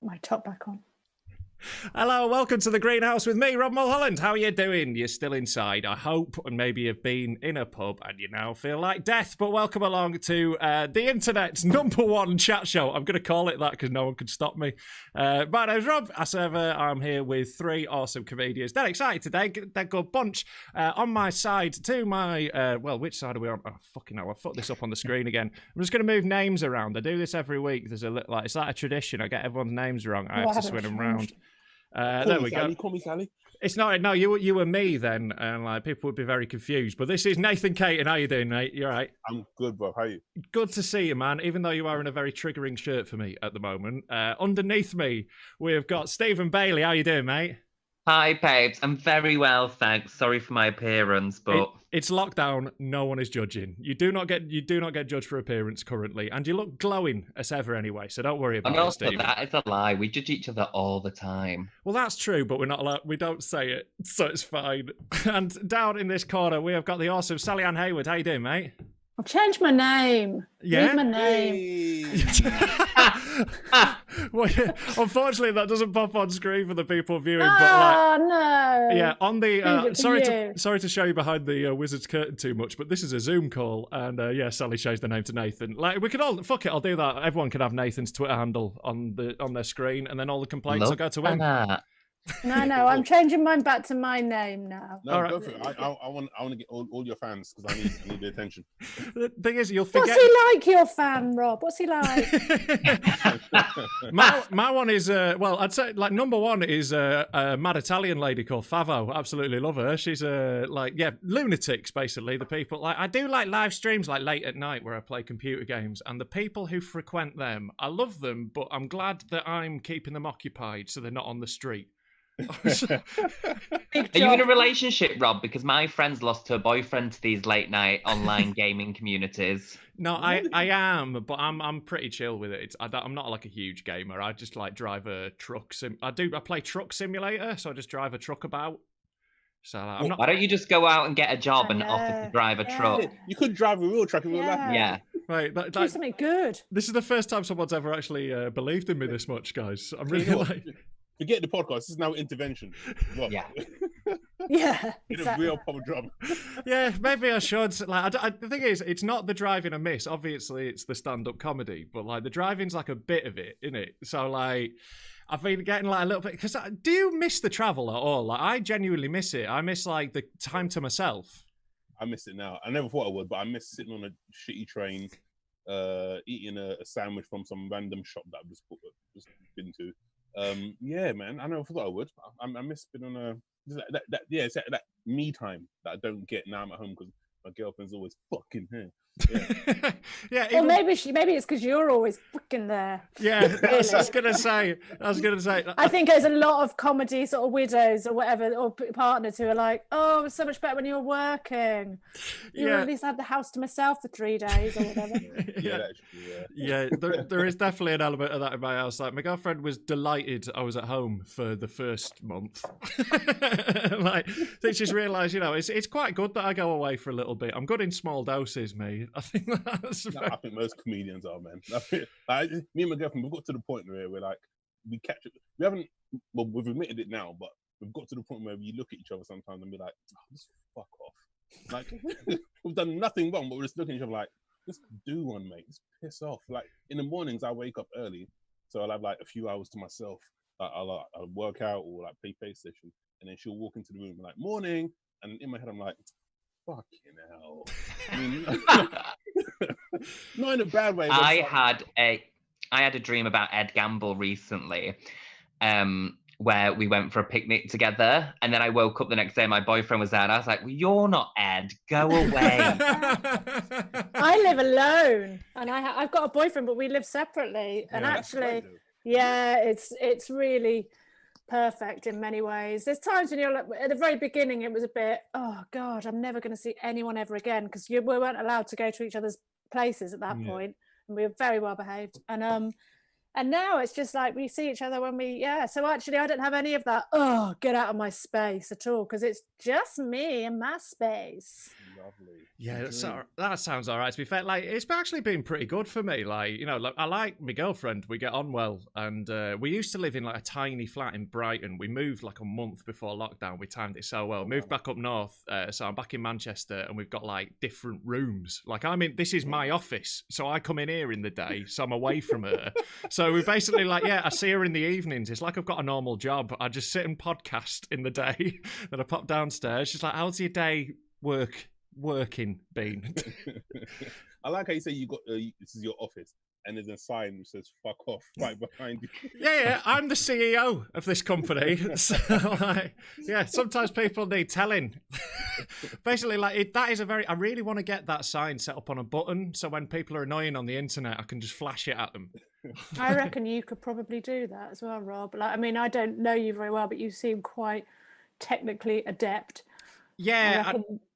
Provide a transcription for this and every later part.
my top back on. Hello, welcome to the Greenhouse with me, Rob Mulholland. How are you doing? You're still inside, I hope, and maybe you've been in a pub and you now feel like death, but welcome along to the internet's #1 chat show. I'm going to call it that because no one can stop me. My name's Rob. As ever, I'm here with three awesome comedians. They're excited today. They're a good bunch. On my side, to my, which side are we on? Oh, fucking hell, I'll put this up on the screen again. I'm just going to move names around. I do this every week. There's it's like a tradition. I get everyone's names wrong. I have to swing them round. There we go. Call me Sally. It's not. No, you were me then, and like people would be very confused. But this is Nathan Caton. How you doing, mate? You all right? I'm good, bro. How are you? Good to see you, man. Even though you are in a very triggering shirt for me at the moment. Underneath me, we've got Stephen Bailey. How you doing, mate? Hi, babes. I'm very well, thanks. Sorry for my appearance, but it's lockdown. No one is judging. You do not get judged for appearance currently, and you look glowing as ever anyway. So don't worry about it, Stephen. That is a lie. We judge each other all the time. Well, that's true, but we're not allowed. We don't say it, so it's fine. And down in this corner, we have got the awesome Sally Ann Hayward. How you doing, mate? I've changed my name. Yeah? Leave my name. Well, yeah, unfortunately, that doesn't pop on screen for the people viewing. Oh, but no. Yeah, on the sorry to show you behind the wizard's curtain too much, but this is a Zoom call, and Sally shows the name to Nathan. Like we could all fuck it. I'll do that. Everyone can have Nathan's Twitter handle on their screen, and then all the complaints will go to him. No, I'm changing mine back to my name now. No, go for it. I want to get all your fans because I need the attention. The thing is, you'll forget. What's he like, your fan, Rob? What's he like? my one is I'd say like #1 is a mad Italian lady called Favo. Absolutely love her. She's lunatics basically. The people like I do like live streams like late at night where I play computer games, and the people who frequent them, I love them, but I'm glad that I'm keeping them occupied so they're not on the street. Are you in a relationship, Rob? Because my friend's lost her boyfriend to these late night online gaming communities. No, I am, but I'm pretty chill with it. I'm not like a huge gamer. I just like drive a truck I play truck simulator, so I just drive a truck about. So I'm not. Why don't you just go out and get a job and offer to drive a truck? Yeah, you could drive a real truck in real life. Yeah. Right, do something good. This is the first time someone's ever actually believed in me this much, guys. I'm really Forget the podcast. This is now intervention. What? Yeah. Yeah. It's Exactly. a real proper job. Yeah, maybe I should. Like, the thing is, it's not the driving I miss. Obviously, it's the stand-up comedy, but like the driving's like a bit of it, isn't it? So like, I've been getting like a little bit because do you miss the travel at all? Like, I genuinely miss it. I miss like the time to myself. I miss it now. I never thought I would, but I miss sitting on a shitty train, eating a sandwich from some random shop that I've just been to. Yeah, man. I never thought I would. I miss being on it's that me time that I don't get now I'm at home because my girlfriend's always fucking here. Yeah. Yeah. Well, maybe it's because you're always fucking there. Yeah, I was gonna say. I think there's a lot of comedy sort of widows or whatever, or partners who are like, "Oh, it was so much better when you were working. You at least had the house to myself for 3 days or whatever." Yeah. There is definitely an element of that in my house. Like my girlfriend was delighted I was at home for the first month. Like, I think she's realised, it's quite good that I go away for a little bit. I'm good in small doses, mate. I think that's. I think most comedians are, man. Me and my girlfriend, we've got to the point where we're like, we catch it. We haven't. Well, we've admitted it now, but we've got to the point where we look at each other sometimes and be like, just fuck off. Like we've done nothing wrong, but we're just looking at each other like, just do one, mate. Just piss off. Like in the mornings, I wake up early, so I'll have like a few hours to myself. I'll work out or like play PlayStation, and then she'll walk into the room and like morning, and in my head I'm like, fucking hell. I mean, not in a bad way. I had a dream about Ed Gamble recently, where we went for a picnic together, and then I woke up the next day, my boyfriend was there, and I was like, well, you're not Ed, go away. I live alone, and I've got a boyfriend, but we live separately, and actually, it's really perfect in many ways. There's times when you're like, at the very beginning it was a bit, oh god, I'm never going to see anyone ever again, because we weren't allowed to go to each other's places at that point, and we were very well behaved, and now it's just like we see each other when so actually I don't have any of that get out of my space at all, because it's just me and my space. No, lovely. Yeah, Dream. that sounds all right. To be fair, like it's actually been pretty good for me. Like, you know, like, I like my girlfriend. We get on well, and we used to live in like a tiny flat in Brighton. We moved like a month before lockdown. We timed it so well. Moved back up north, so I'm back in Manchester, and we've got like different rooms. Like, I mean, this is my office, so I come in here in the day, so I'm away from her. So we basically like, I see her in the evenings. It's like I've got a normal job. I just sit and podcast in the day, then I pop downstairs. She's like, "How's your day working been?" I like how you say you got this is your office, and there's a sign which says "fuck off" right behind you. Yeah, I'm the CEO of this company. So, like, yeah, sometimes people need telling. Basically, like that is I really want to get that sign set up on a button, so when people are annoying on the internet, I can just flash it at them. I reckon you could probably do that as well, Rob. Like, I mean, I don't know you very well, but you seem quite technically adept. Yeah,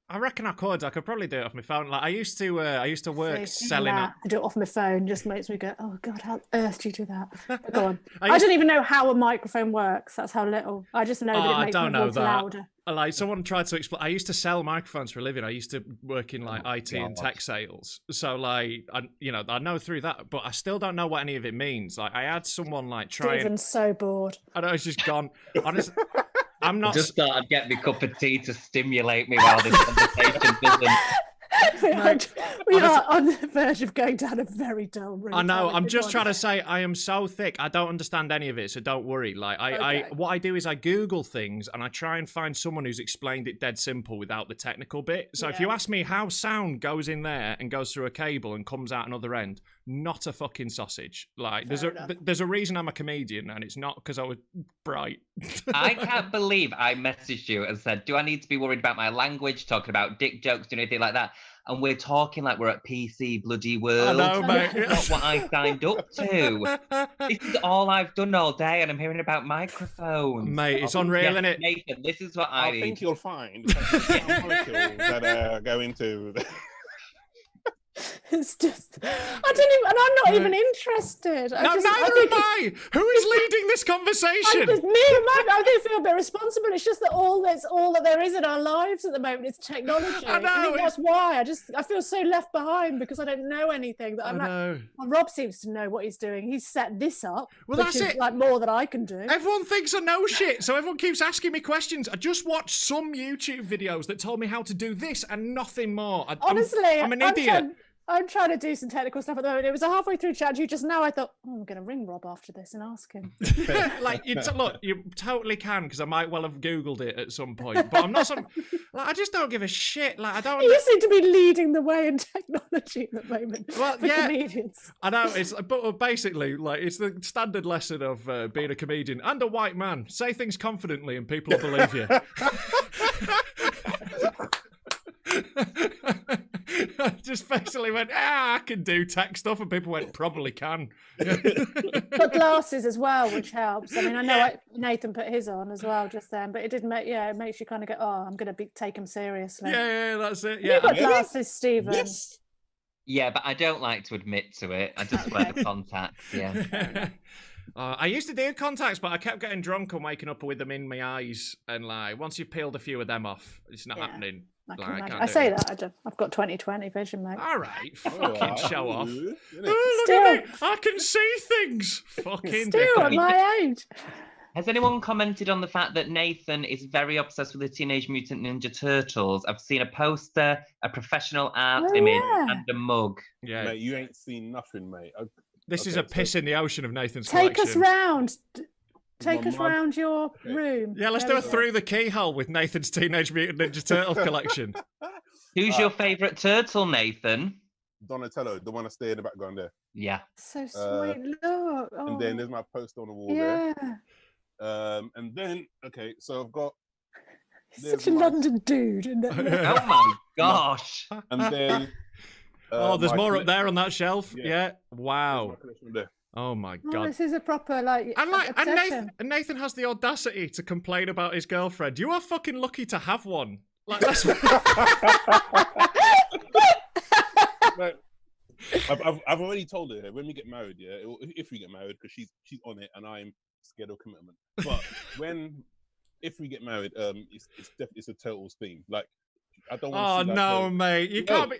I reckon I could. I could probably do it off my phone. Like I used to work selling. I do it off my phone. Just makes me go, oh God, how on earth do you do that? But go on. I don't even know how a microphone works. That's how little. I just know that it makes my voice louder. Like someone tried to explain. I used to sell microphones for a living. I used to work in like IT and tech sales. So like, I know through that, but I still don't know what any of it means. Like I had someone like try. Stephen's so bored. I know, it's just gone. Honestly. I'm not. Just thought I'd get me a cup of tea to stimulate me while this conversation doesn't. We are on the verge of going down a very dull route. I know. I'm just trying to say I am so thick. I don't understand any of it, so don't worry. Like what I do is I Google things and I try and find someone who's explained it dead simple without the technical bit. So if you ask me how sound goes in there and goes through a cable and comes out another end, not a fucking sausage. Like there's a reason I'm a comedian, and it's not because I was bright. I can't believe I messaged you and said, do I need to be worried about my language, talking about dick jokes, doing anything like that? And we're talking like we're at PC bloody world. I know, mate. That's not what I signed up to. This is all I've done all day, and I'm hearing about microphones. Mate, it's unreal, isn't it? Nathan, this is what I need. think you'll find molecules that go into. It's just, I don't even, and I'm not even interested. No, neither am I. Who is leading this conversation? Me and Mike, I do feel a bit responsible. It's just that all that there is in our lives at the moment is technology. I know. I think that's why I feel so left behind because I don't know anything. That I'm like, well, Rob seems to know what he's doing. He's set this up, well, which that's is it. like more than I can do. Everyone thinks I know shit, so everyone keeps asking me questions. I just watched some YouTube videos that told me how to do this and nothing more. Honestly, I'm an idiot. I'm trying to do some technical stuff at the moment. It was halfway through chat you just now. I thought, I'm going to ring Rob after this and ask him. Like, look, you totally can, because I might well have Googled it at some point. But I'm not some. Like, I just don't give a shit. Like, I don't. You seem to be leading the way in technology at the moment for comedians. I know. But basically, like, it's the standard lesson of being a comedian and a white man. Say things confidently, and people will believe you. I just basically went, I can do tech stuff, and people went, probably can. Got glasses as well, which helps. I mean, I know Nathan put his on as well just then, but it did make, it makes you kind of go, I'm going to take him seriously. Yeah, that's it. Yeah. You've got glasses, Stephen. Yes. Yeah, but I don't like to admit to it. I just wear the contacts. Yeah. I used to do contacts, but I kept getting drunk and waking up with them in my eyes. And like, once you've peeled a few of them off, it's not happening. I say that. I've got 20/20 vision, mate. All right, fucking show off. Still. Look at me. I can see things. Fucking Still at my age. Has anyone commented on the fact that Nathan is very obsessed with the Teenage Mutant Ninja Turtles? I've seen a poster, a professional art image, and a mug. Yeah, mate, you ain't seen nothing, mate. This is a piss in the ocean of Nathan's collection. Take us round. Take us round your room. Yeah, let's do a through the keyhole with Nathan's Teenage Mutant Ninja Turtle collection. Who's your favourite turtle, Nathan? Donatello, the one that stay in the background there. Yeah. So sweet. Look. And then there's my poster on the wall there. And then, so I've got... He's such a London dude. Oh my gosh. And then... there's more up there on that shelf. Yeah. Wow. There. Oh my god! This is a proper obsession. And Nathan has the audacity to complain about his girlfriend. You are fucking lucky to have one. Like that's. I've already told her when we get married. Yeah, if we get married, because she's on it and I'm scared of commitment. But if we get married, it's a Turtles theme. Like I don't Oh want to see no, mate, you can't be.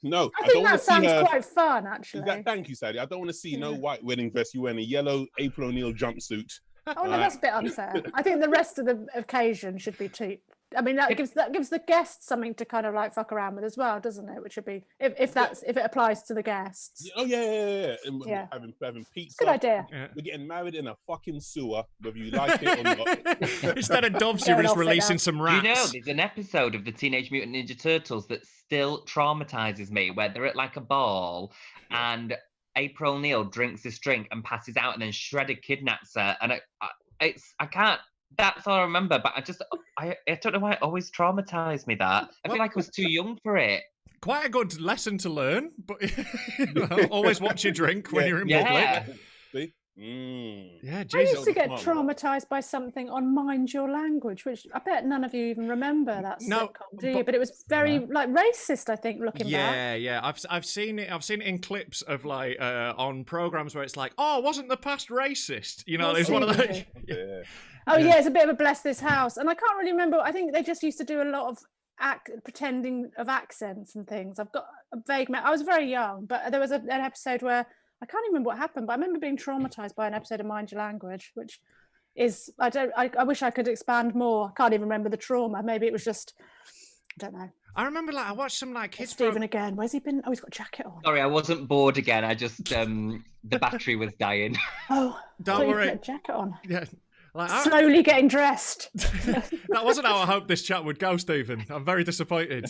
No, I think don't wanna that see sounds her- quite fun, actually. Thank you, Sadie. I don't want to see no white wedding dress. You wearing a yellow April O'Neil jumpsuit. Oh no, that's a bit unfair. I think the rest of the occasion should be cheap. I mean, that gives the guests something to kind of like fuck around with as well, doesn't it? Which would be if it applies to the guests. Oh yeah. And Yeah. having pizza. Good idea. Yeah. We're getting married in a fucking sewer, whether you like it or not. Instead of doves, Fair you're just enough, releasing enough. some Do rats. you know there's an episode of the Teenage Mutant Ninja Turtles that still traumatizes me, where they're at like a ball and April O'Neil drinks this drink and passes out, and then Shredder kidnaps her, and I can't. That's all I remember, but I don't know why it always traumatized me. That I feel like I was too young for it. Quite a good lesson to learn, but always watch your drink when you're in Yeah. public. See? Yeah, I Jesus. used to get smart one. traumatized by something on Mind Your Language, which I bet none of you even remember that No, sitcom, do you? But it was very like racist, I think, looking back. Yeah. I've seen it. I've seen it in clips of like on programs where it's like, oh, wasn't the past racist? You know, I've it's one of seen those. it. Yeah. Oh yeah, it's a bit of a bless this house, and I can't really remember. I think they just used to do a lot of pretending of accents and things. I've got a vague. I was very young, but there was an episode where I can't even remember what happened, but I remember being traumatized by an episode of Mind Your Language, which is I wish I could expand more. I can't even remember the trauma. Maybe it was just I don't know. I remember like I watched some like kids. Stephen again. Where's he been? Oh, he's got a jacket on. Sorry, I wasn't bored again. I just the battery was dying. Oh, Don't I thought you worry. put a jacket on. Yeah. Like, Slowly getting dressed. that wasn't how I hoped this chat would go, Stephen. I'm very disappointed.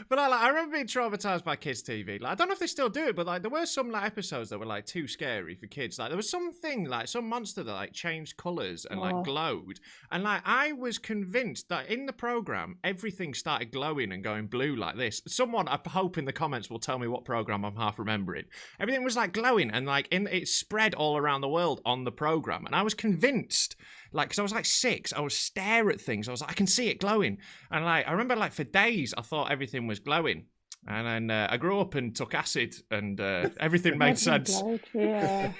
But I remember being traumatized by kids' TV. Like, I don't know if they still do it, but like there were some like episodes that were like too scary for kids. Like there was something like some monster that like changed colours and like glowed, and like I was convinced that in the program everything started glowing and going blue like this. Someone, I hope in the comments will tell me what program I'm half remembering. Everything was like glowing and like it spread all around the world on the program, and I was convinced, like, because I was like 6, I would stare at things. I was like, I can see it glowing, and like I remember, like for days, I thought everything was glowing, and then I grew up and took acid, and everything made sense. Yeah.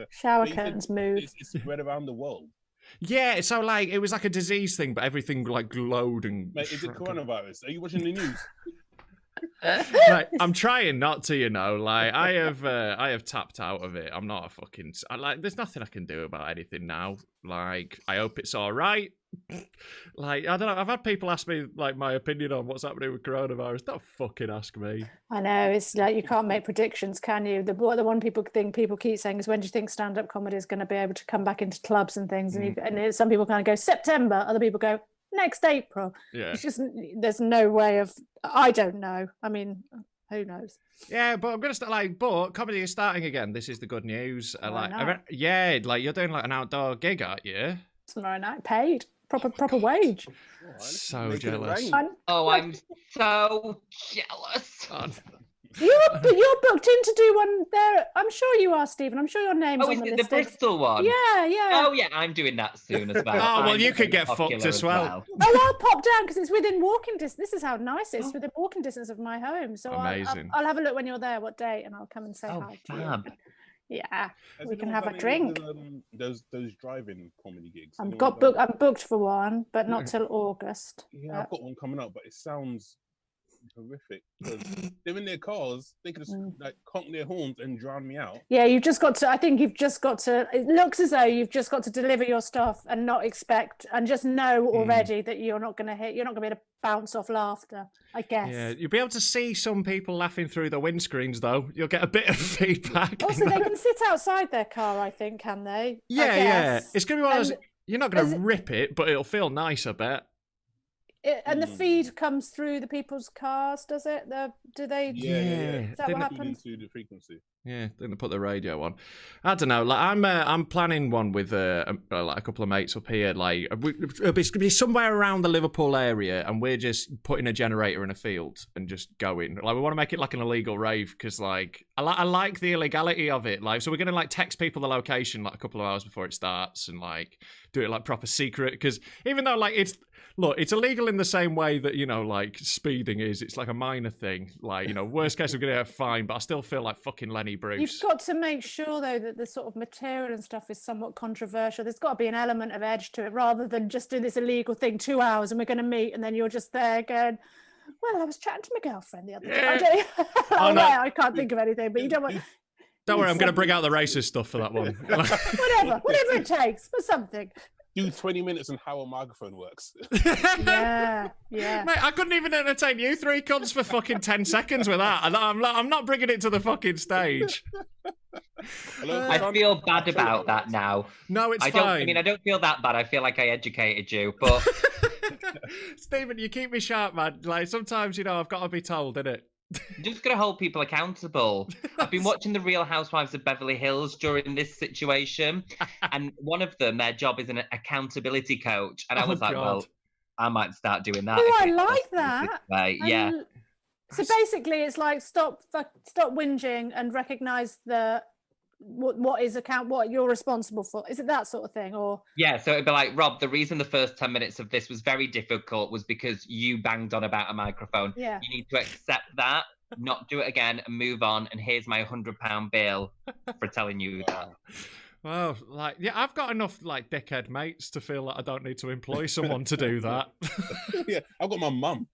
Shower But you curtains said move. It's spread around the world. Yeah, so like it was like a disease thing, but everything like glowed and. Mate, is it coronavirus? Are you watching the news? Like, I'm trying not to, you know. Like I have tapped out of it. I'm not a fucking like. There's nothing I can do about anything now. Like I hope it's all right. Like I don't know. I've had people ask me like my opinion on what's happening with coronavirus. Don't fucking ask me. I know, it's like you can't make predictions, can you? The one people keep saying is, when do you think stand-up comedy is going to be able to come back into clubs and things? And some people kind of go September, other people go next April. Yeah. It's just there's no way of. I don't know. I mean, who knows? Yeah, but I'm gonna start like. But comedy is starting again. This is the good news. Like, nice. yeah, like you're doing like an outdoor gig, aren't you? Tomorrow night, paid proper wage. So Making it jealous. rain. I'm so jealous. Oh, You're booked in to do one there. I'm sure you are, Stephen. I'm sure your name's Oh, on is the it the list. Bristol one? Yeah. Oh yeah, I'm doing that soon as well. Oh, well, I'm you could get popular fucked as well. Oh, I'll pop down because it's within walking distance. This is how nice it is, within walking distance of my home. So Amazing. I'll have a look when you're there, what date, and I'll come and say Oh, hi to fab. you. Yeah, Has we can anyone have a done any drink. of those drive-in comedy gigs? I'm Anyone done- booked for one, but not till August. Yeah, I've got one coming up, but it sounds horrific because they're in their cars. They could just like conk their horns and drown me out. Yeah, you've just got to. I think you've just got to. It looks as though you've just got to deliver your stuff and not expect, and just know already that you're not going to hit. You're not going to be able to bounce off laughter. I guess. yeah, you'll be able to see some people laughing through the windscreens, though. You'll get a bit of feedback. Also, they can sit outside their car. I think, can they? I Yeah. guess. It's gonna be one of those. And You're not gonna is it- rip it, but it'll feel nice, I bet. And the feed comes through the people's cars, does it? Do they? Yeah. Is that what Didn't- happens? Into the frequency. Yeah, then they put the radio on. I don't know. Like I'm planning one with like a couple of mates up here. Like it'll be somewhere around the Liverpool area, and we're just putting a generator in a field and just going. Like we want to make it like an illegal rave because like I like the illegality of it. Like so we're gonna like text people the location like a couple of hours before it starts and like do it like proper secret. Because even though like it's illegal in the same way that, you know, like speeding is. It's like a minor thing. Like, you know, worst case, we're going to get a fine, but I still feel like fucking Lenny Bruce. You've got to make sure, though, that the sort of material and stuff is somewhat controversial. There's got to be an element of edge to it, rather than just do this illegal thing 2 hours and we're going to meet and then you're just there going, well, I was chatting to my girlfriend the other day. I can't think of anything, but you don't want... Don't worry, I'm going to bring out the racist stuff for that one. whatever it takes for something. Do 20 minutes on how a microphone works. Yeah. Mate, I couldn't even entertain you three cunts for fucking 10 seconds with that. I'm not bringing it to the fucking stage. I feel bad about that now. No, it's fine. I don't feel that bad. I feel like I educated you, but... Stephen, you keep me sharp, man. Like, sometimes, I've got to be told, innit? I'm just going to hold people accountable. I've been watching The Real Housewives of Beverly Hills during this situation, and one of them, their job is an accountability coach, and I was like, well, I might start doing that. Oh, I like that. Yeah. So basically, it's like stop whinging and recognise what you're responsible for. Is it that sort of thing, or? Yeah, so it'd be like, Rob, the reason the first 10 minutes of this was very difficult was because you banged on about a microphone. Yeah. You need to accept that, not do it again, and move on. And here's my £100 bill for telling you that. Well, I've got enough dickhead mates to feel like I don't need to employ someone to do that. Yeah, I've got my mum.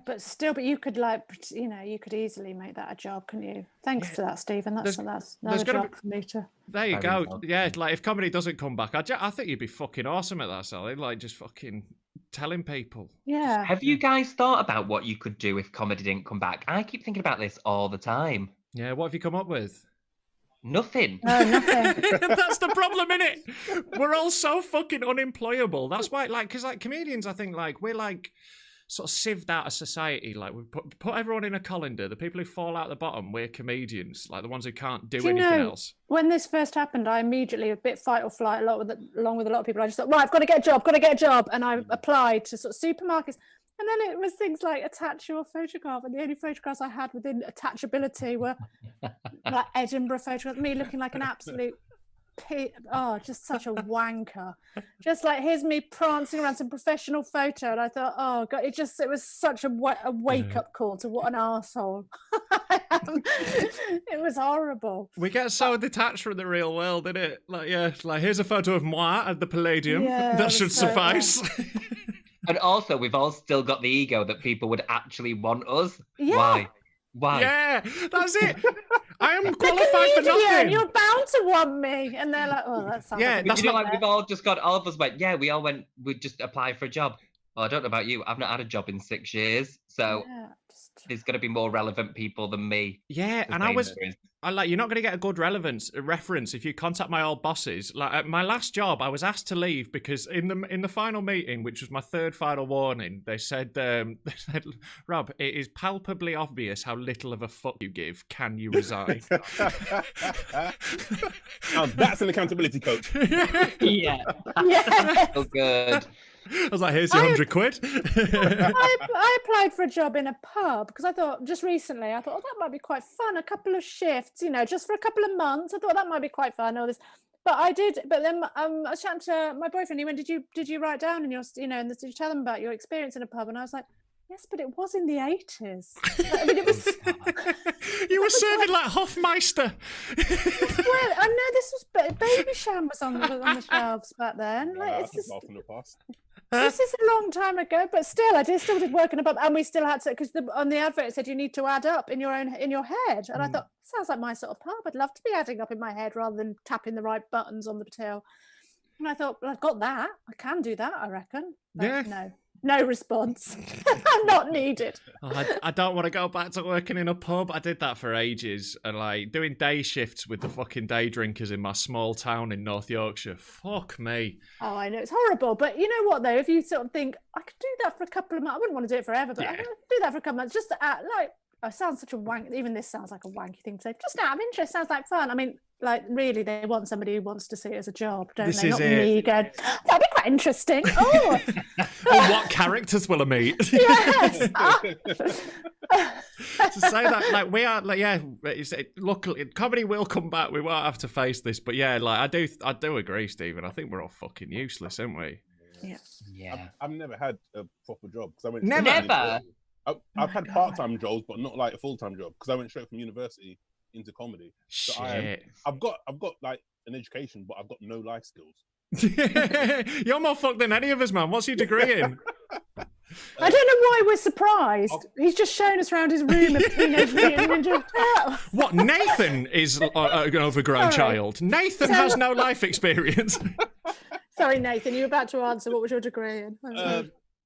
But you could you could easily make that a job, couldn't you? Thanks for that, Stephen. That's another job for me to. There you go. Yeah, if comedy doesn't come back, I think you'd be fucking awesome at that, Sally. Just fucking telling people. Yeah. Have you guys thought about what you could do if comedy didn't come back? I keep thinking about this all the time. Yeah, what have you come up with? Nothing. No, nothing. That's the problem, innit? We're all so fucking unemployable. That's why, because comedians, I think, we're sort of sieved out of society. We put everyone in a colander. The people who fall out the bottom, we're comedians. The ones who can't do anything else. When this first happened, I immediately, a bit fight or flight, along with a lot of people, I just thought, right, I've got to get a job. And I applied to sort of supermarkets. And then it was things like attach your photograph. And the only photographs I had within attachability were Edinburgh photographs, me looking like an absolute just such a wanker. Just here's me prancing around some professional photo, and I thought, oh god, it was such a wake up call to what an arsehole I am. It was horrible. We get so detached from the real world, innit? Here's a photo of moi at the Palladium. Yeah, that should suffice. And also, we've all still got the ego that people would actually want us. Yeah. Why? Yeah, that's it. I am qualified for nothing. You're bound to want me. And they're like, oh, that sounds we've all just got, all of us went, we just applied for a job. Well, I don't know about you. I've not had a job in 6 years. So there's going to be more relevant people than me. Yeah, and you're not going to get a good reference if you contact my old bosses. At my last job, I was asked to leave because in the final meeting, which was my third final warning, they said, Rob, it is palpably obvious how little of a fuck you give. Can you resign? That's an accountability coach. Yeah. So good. I was like, here's your 100 quid. I applied for a job in a pub because I thought that might be quite fun. A couple of shifts, just for a couple of months. I thought that might be quite fun. All this, but I did. But then I was chatting to my boyfriend. He went, "Did you write down in your, and did you tell them about your experience in a pub?" And I was like, yes, but it was in the 80s. I mean, it was. You were serving like Hofmeister. Well, I know this was Baby Sham was on the shelves back then. This is a long time ago, but still, I still did work in a pub, and we still had to, because on the advert it said you need to add up in your head, and I thought, sounds like my sort of pub. I'd love to be adding up in my head rather than tapping the right buttons on the till. And I thought, well, I've got that. I can do that, I reckon. But yeah. No response. I'm not needed. I don't want to go back to working in a pub. I did that for ages, and doing day shifts with the fucking day drinkers in my small town in North Yorkshire. Fuck me. Oh, I know, it's horrible. But you know what though? If you sort of think I could do that for a couple of months, I wouldn't want to do it forever, but I could do that for a couple of months just to act I sound such a wank. Even this sounds like a wanky thing to say. Just out of interest, sounds like fun. I mean, really, they want somebody who wants to see it as a job, don't they? Not me going, that'd be quite interesting. Oh, what characters will I meet? Yes. To say that, we are, luckily, comedy will come back. We won't have to face this, but I do agree, Stephen. I think we're all fucking useless, aren't we? Yeah. I've never had a proper job. Never. I've had part-time jobs, but not like a full-time job because I went straight from university into comedy. So Shit. I've got like an education, but I've got no life skills. You're more fucked than any of us, man. What's your degree in? I don't know why we're surprised. He's just shown us around his room of Teenage Mutant Ninja Turtles. What, Nathan is an overgrown child? Nathan has no life experience. Sorry, Nathan, you were about to answer. What was your degree in?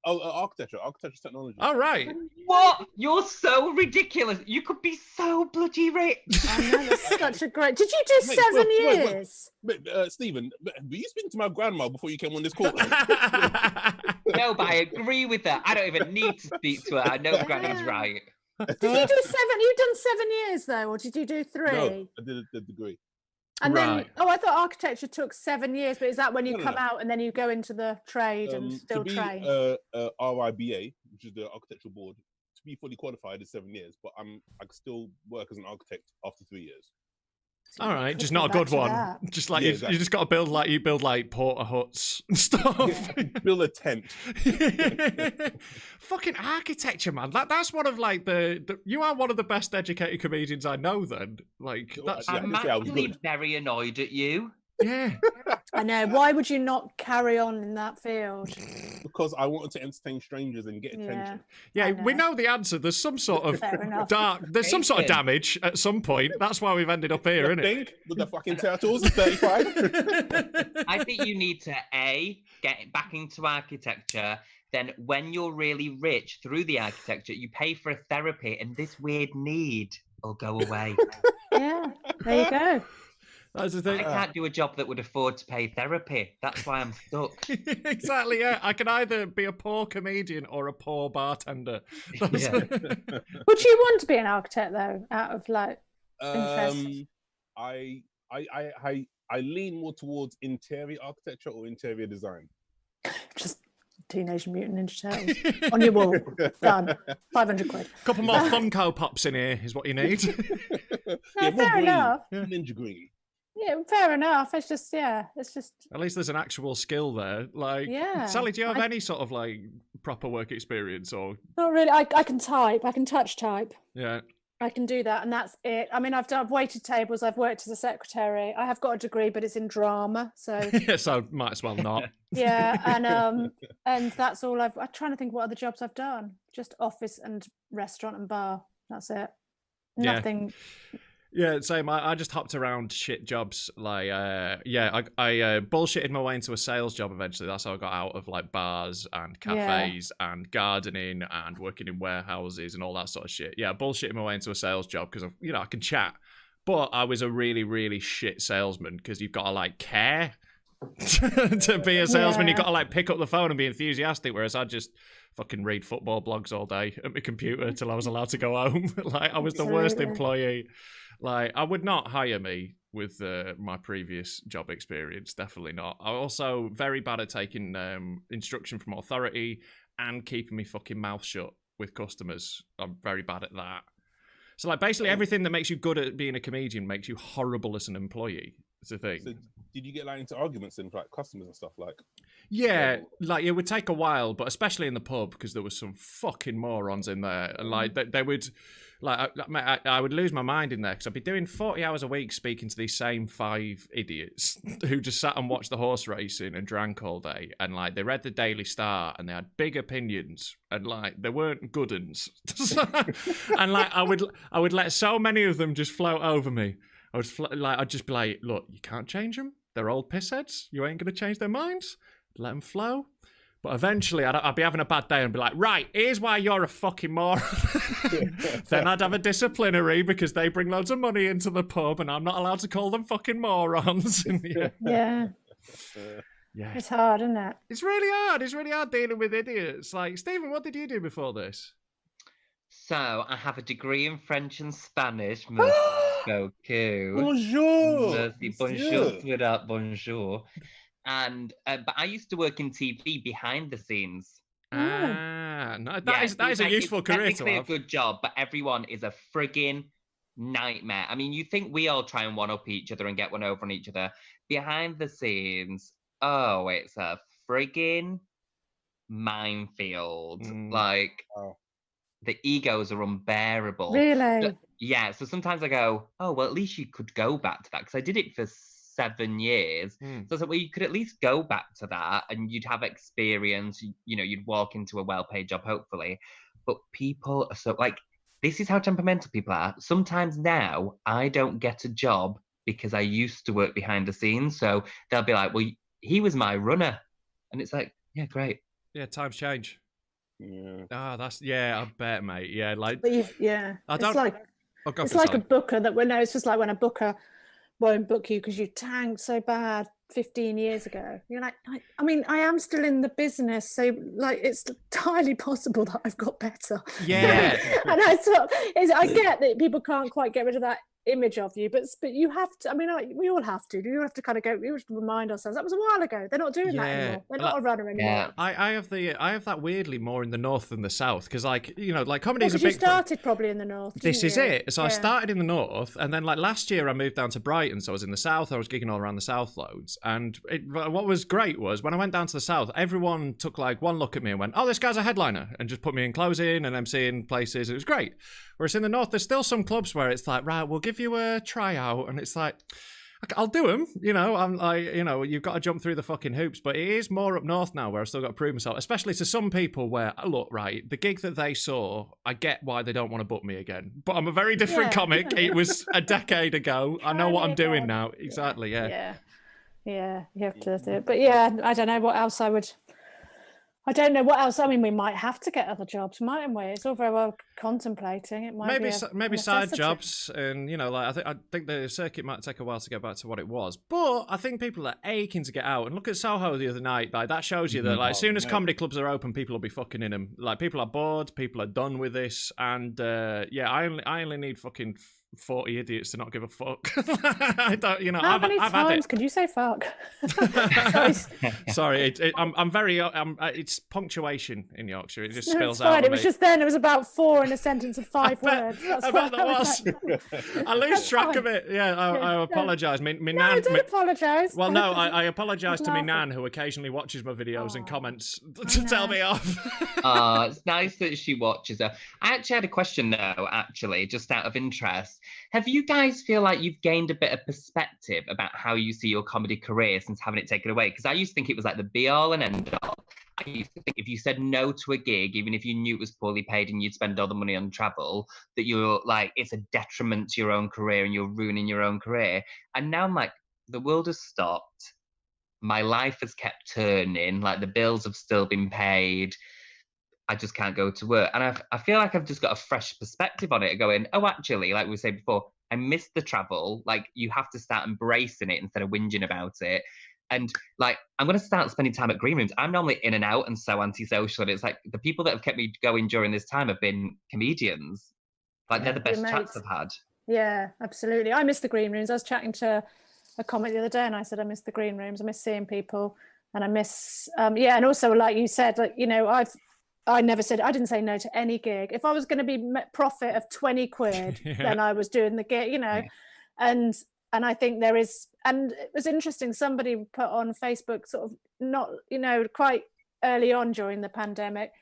Architecture technology. All right. What? You're so ridiculous. You could be so bloody rich. I know, that's such a great... Did you do 7 years? Stephen, were you speaking to my grandma before you came on this call? No, but I agree with her. I don't even need to speak to her. I know Granny's right. Did you do 7? You've done 7 years, though, or did you do 3? No, I did a degree. And Right. then, I thought architecture took 7 years, but is that when you come out and then you go into the trade and still train? RIBA, which is the architectural board, to be fully qualified is 7 years, but I can still work as an architect after 3 years. All right, just not a good one. that. Just like Yeah, you just got to build like porter huts and stuff. Build a tent. Fucking architecture, man. That's one of like the you are one of the best educated comedians I know. Then, like, that's Yeah, I I'm can say I was actually good. very annoyed at you. yeah. I know. Why would you not carry on in that field? Because I wanted to entertain strangers and get attention. Yeah, I we know. know the answer. There's some sort of Fair enough. there's some sort of Caton. damage at some point. That's why we've ended up here, You isn't it? think with the fucking turtles, 35? I think you need to get back into architecture. Then, when you're really rich through the architecture, you pay for a therapy, and this weird need will go away. Yeah, there you go. That's the I thing. can't do a job that would afford to pay therapy. That's why I'm stuck. Exactly, yeah. I can either be a poor comedian or a poor bartender. Yeah. Would you want to be an architect though? Out of like interest? I lean more towards interior architecture or interior design. Just Teenage Mutant Ninja Turtles on your wall. Done. 500 quid. Couple more Funko Pops in here is what you need. No, more fair green. enough. Ninja green. Yeah, fair enough. It's just At least there's an actual skill there. Like, Yeah, Sally, do you have any sort of like proper work experience or? not really. I can type. I can touch type. Yeah. I can do that, and that's it. I mean, I've waited tables. I've worked as a secretary. I have got a degree, but it's in drama. So So might as well not. yeah, and that's all I'm trying to think what other jobs I've done. Just office and restaurant and bar. That's it. Yeah. Nothing. Yeah, same. I just hopped around shit jobs. Like, I bullshitted my way into a sales job eventually. That's how I got out of like bars and cafes and gardening and working in warehouses and all that sort of shit. Yeah, bullshitted my way into a sales job because I can chat. But I was a really, really shit salesman because you've got to like care to be a salesman. You've got to like pick up the phone and be enthusiastic. Whereas I just fucking read football blogs all day at my computer till I was allowed to go home. Like I was the worst Absolutely. employee. Like, I would not hire me with my previous job experience. Definitely not. I'm also very bad at taking instruction from authority and keeping me fucking mouth shut with customers. I'm very bad at that. So, like, basically everything that makes you good at being a comedian makes you horrible as an employee. It's a thing. So did you get like into arguments in like customers and stuff like? Yeah, like it would take a while, but especially in the pub because there was some fucking morons in there, and like they would, like I would lose my mind in there because I'd be doing 40 hours a week speaking to these same 5 idiots who just sat and watched the horse racing and drank all day, and like they read the Daily Star and they had big opinions and like they weren't good uns, and like I would let so many of them just float over me. I'd just be like, look, you can't change them. They're old pissheads. You ain't going to change their minds. Let them flow. But eventually, I'd be having a bad day and be like, right, here's why you're a fucking moron. Then I'd have a disciplinary because they bring loads of money into the pub and I'm not allowed to call them fucking morons. Yeah, Yeah. it's hard, isn't it? It's really hard. It's really hard dealing with idiots. Like, Stephen, what did you do before this? So I have a degree in French and Spanish. Merci beaucoup. Bonjour. Merci, bonjour without bonjour. And but I used to work in TV behind the scenes. No, that Yeah, is it's a like, useful it's career to technically have. a good job, but everyone is a friggin' nightmare. I mean, you think we all try and one-up each other and get one over on each other. Behind the scenes, oh, it's a friggin' minefield. Mm. Like, Wow. the egos are unbearable. Really? Yeah, so sometimes I go, oh, well, at least you could go back to that, because I did it for 7 years. So I was like, well, you could at least go back to that and you'd have experience, you'd walk into a well-paid job, hopefully. But people are so, like, this is how temperamental people are. Sometimes now I don't get a job because I used to work behind the scenes. So they'll be like, well, he was my runner. And it's like, yeah, great. Yeah, times change. Yeah. I bet, mate. Yeah, like, But it's like a booker it's just like when a booker won't book you because you tanked so bad 15 years ago. You're like, I mean, I am still in the business, so like it's entirely possible that I've got better. Yeah. And I get that people can't quite get rid of that image of you, but you have to. I mean, we all have to. You have to kind of go. We have to remind ourselves that was a while ago. They're not doing that anymore. They're not a runner anymore. Yeah. I have that weirdly more in the north than the south, because like comedy's a big. You started probably in the north. This is it. So I started in the north, and then like last year I moved down to Brighton, so I was in the south. I was gigging all around the south loads, and what was great was when I went down to the south, everyone took like one look at me and went, "Oh, this guy's a headliner," and just put me in closing and emceeing places. It was great. Whereas in the north, there's still some clubs where it's like, right, we'll give you a tryout, and it's like, I'll do them. I'm like, you've got to jump through the fucking hoops. But it is more up north now where I've still got to prove myself, especially to some people where, look, right, the gig that they saw, I get why they don't want to book me again. But I'm a very different comic. It was a decade ago. I know what I'm doing now. Exactly, yeah. Yeah, you have to do it. But yeah, I don't know what else I don't know what else. I mean, we might have to get other jobs, mightn't we? It's all very well contemplating. It might maybe side jobs, and I think the circuit might take a while to get back to what it was. But I think people are aching to get out. And look at Soho the other night. Like that shows you that as soon as comedy clubs are open, people will be fucking in them. Like people are bored, people are done with this, and I only need fucking 40 idiots to not give a fuck. I don't, How many times could you say fuck? Sorry, I'm very. It's punctuation in Yorkshire. It just spills fine. out. It was just then. It was about 4 in a sentence of 5 words. I bet that was. I lose track of it. Yeah, I apologise. No, don't apologise. Well, no, I apologise to my nan, who occasionally watches my videos and comments to tell me off. It's nice that she watches her. I actually had a question though, just out of interest. Have you guys feel like you've gained a bit of perspective about how you see your comedy career since having it taken away? Because I used to think it was like the be all and end all. I used to think if you said no to a gig, even if you knew it was poorly paid and you'd spend all the money on travel, that you're like, it's a detriment to your own career and you're ruining your own career. And now I'm like, the world has stopped. My life has kept turning. Like the bills have still been paid. I just can't go to work. And I feel like I've just got a fresh perspective on it, going, oh, actually, like we said before, I miss the travel. Like you have to start embracing it instead of whinging about it. And like, I'm going to start spending time at green rooms. I'm normally in and out and so antisocial. And it's like the people that have kept me going during this time have been comedians. Like they're the best chats I've had. Yeah, absolutely. I miss the green rooms. I was chatting to a comic the other day and I said, I miss the green rooms. I miss seeing people and I miss, and also like you said, like, I didn't say no to any gig. If I was going to be profit of 20 quid, then I was doing the gig, and I think there is, and it was interesting. Somebody put on Facebook sort of not, quite early on during the pandemic,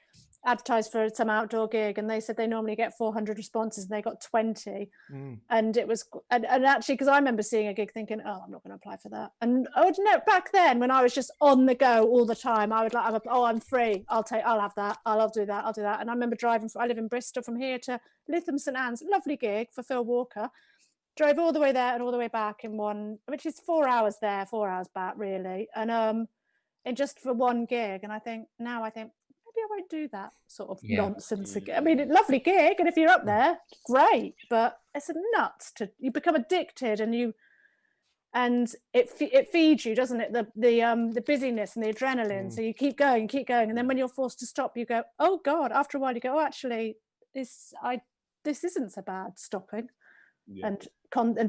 advertised for some outdoor gig and they said they normally get 400 responses and they got 20 and it was and actually because I remember seeing a gig thinking, oh, I'm not going to apply for that. And back then when I was just on the go all the time, I would like, I'm free, I'll have that, I'll do that. And I remember I live in Bristol, from here to Lytham St Anne's, lovely gig for Phil Walker, drove all the way there and all the way back in one, which is 4 hours there, 4 hours back really, and just for one gig. And I think maybe I won't do that sort of nonsense again. I mean, lovely gig, and if you're up there, great. But it's nuts you become addicted, and it feeds you, doesn't it? The busyness and the adrenaline. So you keep going, and then when you're forced to stop, you go, oh God. After a while, you go, oh, actually, this isn't so bad. Stopping, and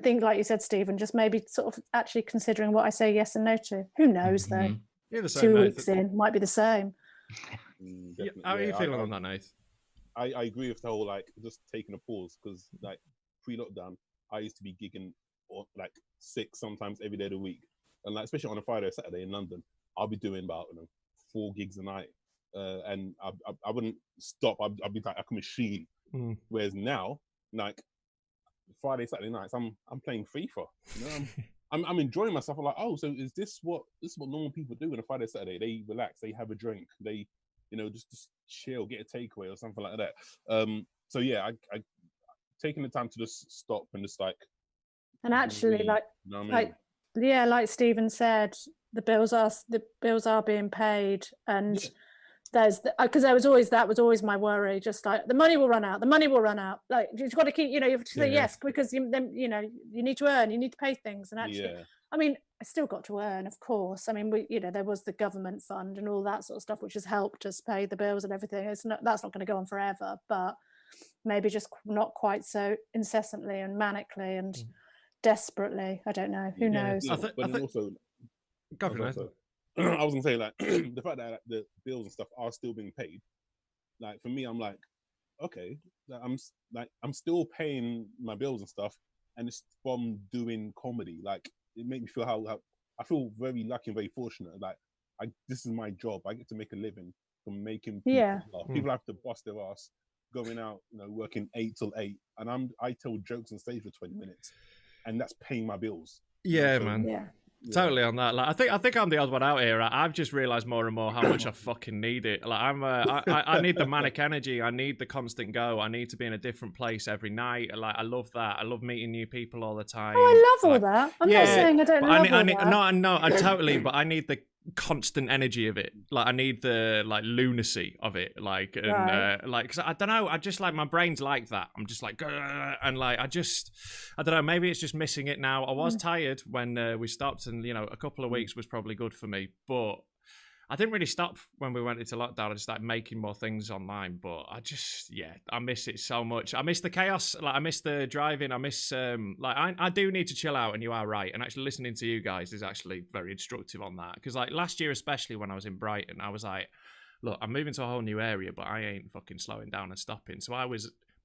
things like you said, Stephen, just maybe sort of actually considering what I say yes and no to. Who knows though? 2 weeks in might be the same. How are you feeling on that, Nath? I agree with the whole like just taking a pause, because like pre-lockdown I used to be gigging like 6 sometimes every day of the week, and like especially on a Friday or Saturday in London I'll be doing about 4 gigs a night, and I wouldn't stop. I'd be like a machine. Whereas now, like Friday, Saturday nights, I'm playing FIFA. You know, I'm enjoying myself. I'm like, oh, so is this what normal people do on a Friday, Saturday? They relax, they have a drink, they, you know, just chill, get a takeaway or something like that. So yeah, I taking the time to just stop and just like. And actually, you know what I mean? like Stephen said, the bills are being paid, and there's because that was always my worry. Just like the money will run out. Like you've got to keep, you know, you have to say yes because then you know you need to earn, you need to pay things, and actually, I mean, I still got to earn, of course. I mean, there was the government fund and all that sort of stuff, which has helped us pay the bills and everything. That's not going to go on forever, but maybe just not quite so incessantly and manically and desperately. I don't know. Who knows? I think also. I was gonna say, like, the fact that the bills and stuff are still being paid, like for me, I'm like, okay, I'm still paying my bills and stuff, and it's from doing comedy. Like it made me feel how I feel very lucky and very fortunate. Like this is my job. I get to make a living from making people laugh. People have to bust their ass going out, you know, working 8 till 8, and I tell jokes on stage for 20 minutes, and that's paying my bills. Yeah, so, man. Yeah. Totally on that. Like, I think I'm the odd one out here. I've just realised more and more how much I fucking need it. Like, I need the manic energy. I need the constant go. I need to be in a different place every night. Like, I love that. I love meeting new people all the time. Oh, I love all that. I'm not saying I don't love all that. No, I totally. But I need the constant energy of it. Like, I need the lunacy of it. Like, and cause I don't know. I just like my brain's like that. I'm just like, and like I don't know. Maybe it's just missing it now. I was tired when we stopped, and you know, a couple of weeks was probably good for me. But I didn't really stop when we went into lockdown. I just started making more things online. But I miss it so much. I miss the chaos. Like I miss the driving. I miss I do need to chill out. And you are right. And actually listening to you guys is actually very instructive on that. Because like last year, especially when I was in Brighton, I was like, look, I'm moving to a whole new area, but I ain't fucking slowing down and stopping. So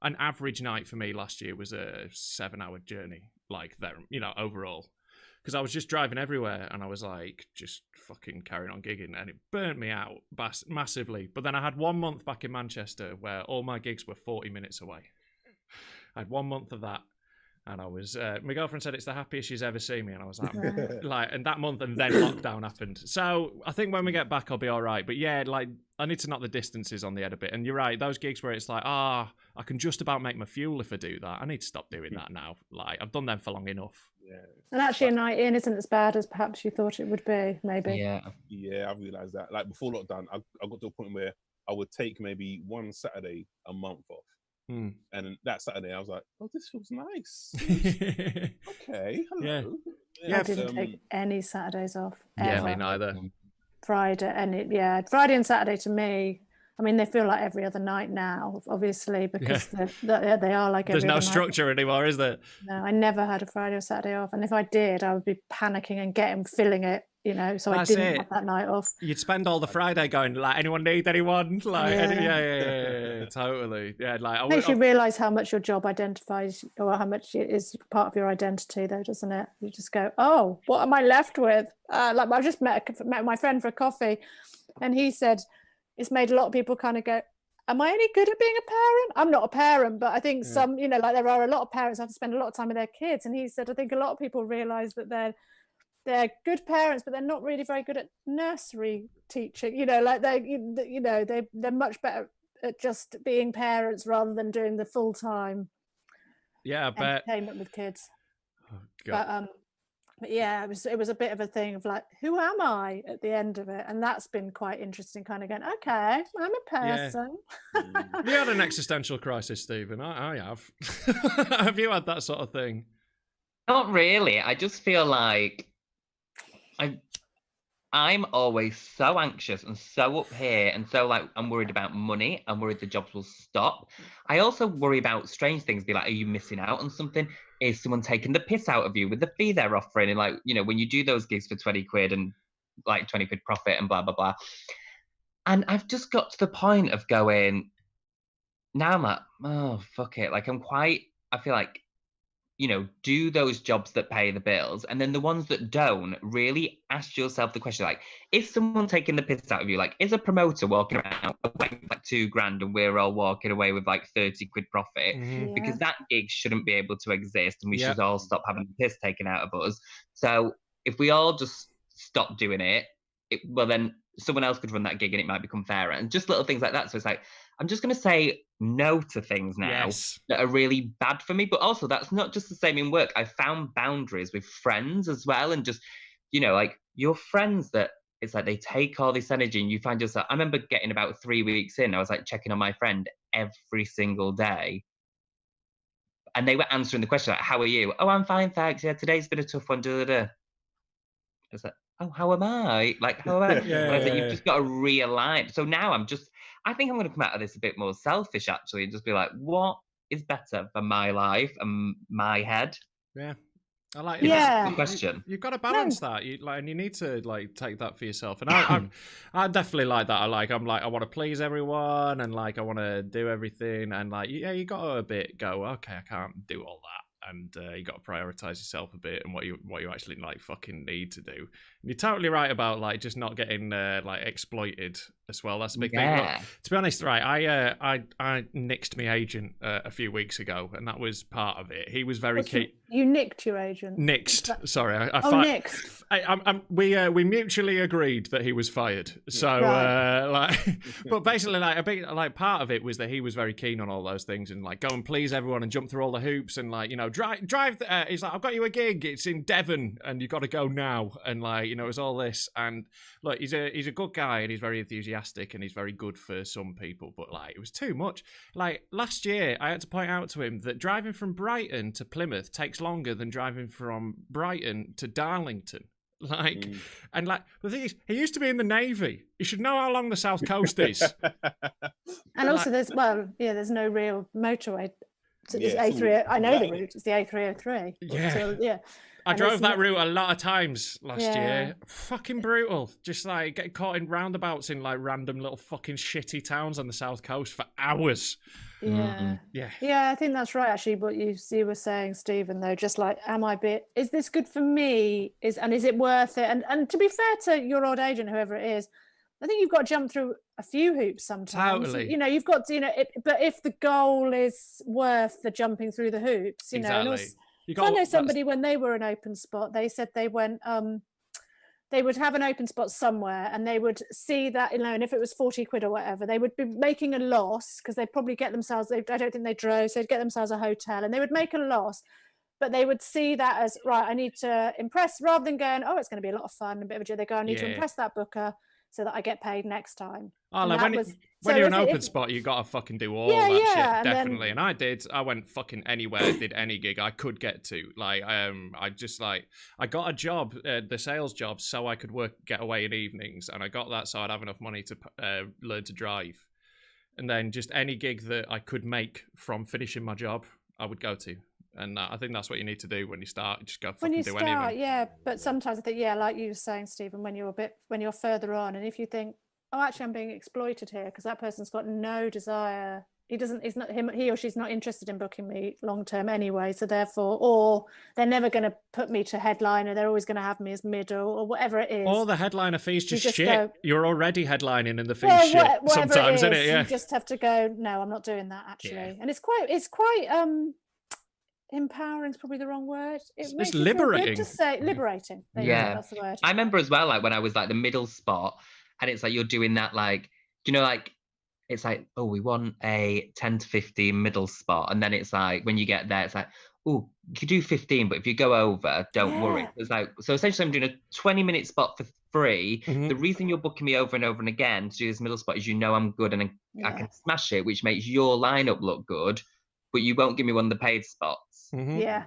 an average night for me last year was a 7-hour journey, like there, you know, overall. Because I was just driving everywhere and I was like, just fucking carrying on gigging, and it burnt me out massively. But then I had 1 month back in Manchester where all my gigs were 40 minutes away. I had 1 month of that, and I was, my girlfriend said it's the happiest she's ever seen me, and I was like, and that month, and then lockdown happened. So I think when we get back, I'll be all right. But yeah, like, I need to knock the distances on the head a bit. And you're right, those gigs where it's like, I can just about make my fuel if I do that. I need to stop doing that now. Like, I've done them for long enough. Yeah. And actually, a night in isn't as bad as perhaps you thought it would be, maybe. Yeah, I realised that. Like, before lockdown, I got to a point where I would take maybe one Saturday a month off. And that Saturday, I was like, oh, this feels nice. Okay, hello. I didn't take any Saturdays off. Ever. Yeah, me neither. Friday and Saturday to me, I mean, they feel like every other night now, obviously, because they are like every There's no other structure night. Anymore, is there? No, I never had a Friday or Saturday off. And if I did, I would be panicking and filling it, you know, so That's I didn't it. have that night off. You'd spend all the Friday going, like, anyone need anyone? Like, yeah, totally. Yeah, like, It makes you realise how much your job identifies, or how much it is part of your identity, though, doesn't it? You just go, oh, what am I left with? Like, I just met my friend for a coffee, and he said, it's made a lot of people kind of go, am I any good at being a parent? I'm not a parent, but I think some, you know, like there are a lot of parents who have to spend a lot of time with their kids. And he said, I think a lot of people realise that they're good parents, but they're not really very good at nursery teaching. You know, like they're much better at just being parents rather than doing the full time entertainment with kids. Oh, God. But yeah, it was a bit of a thing of like, who am I at the end of it? And that's been quite interesting, kind of going, okay, I'm a person. Have you had an existential crisis, Stephen? I have. Have you had that sort of thing? Not really. I just feel like I'm always so anxious and so up here, and so like I'm worried about money. I'm worried the jobs will stop. I also worry about strange things. Be like, are you missing out on something? Is someone taking the piss out of you with the fee they're offering? And like, you know, when you do those gigs for 20 quid and like 20 quid profit and blah blah blah. And I've just got to the point of going, now I'm like, oh fuck it. Like I feel like do those jobs that pay the bills, and then the ones that don't, really ask yourself the question, like, is someone taking the piss out of you? Like, is a promoter walking around with like $2,000 and we're all walking away with like 30 quid profit? Mhm. Because that gig shouldn't be able to exist, and we should all stop having the piss taken out of us. So if we all just stop doing it, well, then someone else could run that gig and it might become fairer, and just little things like that. So it's like, I'm just going to say no to things now that are really bad for me. But also, that's not just the same in work. I found boundaries with friends as well. And just, like your friends that it's like they take all this energy and you find yourself. I remember getting about 3 weeks in, I was like checking on my friend every single day. And they were answering the question, like, how are you? Oh, I'm fine, thanks. Yeah, today's been a tough one. I was like, oh, how am I? Like, how am I? And I was like, you've just got to realign. So now I think I'm going to come out of this a bit more selfish, actually, and just be like, what is better for my life and my head? Yeah. I like that's the question. You've got to balance that. And you need to take that for yourself. And I definitely like that. I'm like, I want to please everyone, and like I want to do everything. And like, you got to a bit go, okay, I can't do all that. And you got to prioritize yourself a bit and what you actually like fucking need to do. And you're totally right about like just not getting like exploited as well. That's a big thing. Look, to be honest, right? I nixed my agent a few weeks ago, and that was part of it. He was very keen. You nicked your agent. Nixed. Sorry, nixed. We mutually agreed that he was fired. So but basically, like a big like part of it was that he was very keen on all those things and like go and please everyone and jump through all the hoops and like drive. He's like, I've got you a gig. It's in Devon, and you got to go now. And like it was all this. And look, he's a good guy and he's very enthusiastic and he's very good for some people. But like it was too much. Like last year, I had to point out to him that driving from Brighton to Plymouth takes longer than driving from Brighton to Darlington. Like, and like the thing is, he used to be in the Navy. He should know how long the South Coast is. And also, there's no real motorway. It's A3. I know the route. It's the A303. Yeah, so, I drove that route a lot of times last year. Fucking brutal. Just like getting caught in roundabouts in like random little fucking shitty towns on the South Coast for hours. Yeah. I think that's right. Actually, what you were saying, Stephen, though, just like, is this good for me? Is it worth it? And to be fair to your old agent, whoever it is, I think you've got to jump through a few hoops sometimes. Totally. You've got to, but if the goal is worth the jumping through the hoops, exactly. And also, I know somebody when they were an open spot, they said they went, they would have an open spot somewhere and they would see that, and if it was 40 quid or whatever, they would be making a loss because they'd probably get themselves, I don't think they drove, so they'd get themselves a hotel and they would make a loss. But they would see that as, right, I need to impress, rather than going, oh, it's going to be a lot of fun, a bit of a joy. They go, I need to impress that booker so that I get paid next time. Oh, like when you're an open spot, you got to fucking do all that shit, definitely. And I did. I went fucking anywhere, did any gig I could get to. Like, I got a job, the sales job, so I could get away in evenings, and I got that so I'd have enough money to learn to drive. And then just any gig that I could make from finishing my job, I would go to. And I think that's what you need to do when you start. Just go fucking do anything. Yeah. But sometimes I think, like you were saying, Stephen, when you're further on, and if you think, oh, actually, I'm being exploited here because that person's got no desire. He or she's not interested in booking me long term anyway. So therefore, or they're never going to put me to headliner. They're always going to have me as middle or whatever it is. Or the headliner fees just shit. You're already headlining and the fees shit sometimes, isn't it? Yeah. You just have to go, no, I'm not doing that actually. Yeah. And it's quite empowering is probably the wrong word. It's liberating. To say liberating. That's the word. I remember as well, like when I was like the middle spot, and it's like you're doing that, like, like it's like, oh, we want a 10 to 15 middle spot, and then it's like when you get there, it's like, oh, you could do 15, but if you go over, don't worry. It's like, so essentially, I'm doing a 20-minute spot for free. Mm-hmm. The reason you're booking me over and over and again to do this middle spot is I'm good and I can smash it, which makes your lineup look good, but you won't give me one of the paid spots. Mm-hmm. Yeah.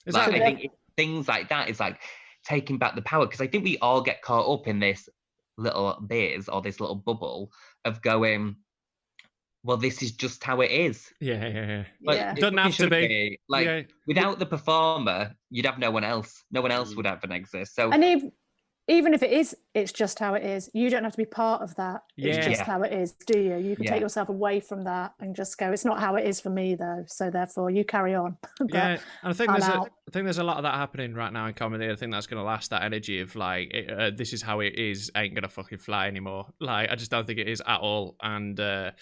Like, I think things like that is like taking back the power, because I think we all get caught up in this little biz or this little bubble of going, well, this is just how it is. Yeah. Like, it doesn't have to be. Like, without the performer, you'd have no one else. No one else would have an exist. So, and even if it is it's just how it is. You don't have to be part of that. It's Yeah. just how it is, do you? You can Yeah. take yourself away from that and just go, it's not how it is for me though. So therefore you carry on. But Yeah, and I think I'm there's out. I think there's a lot of that happening right now in comedy. I think that's going to last, that energy of like, this is how it is, ain't going to fucking fly anymore. Like, I just don't think it is at all. And I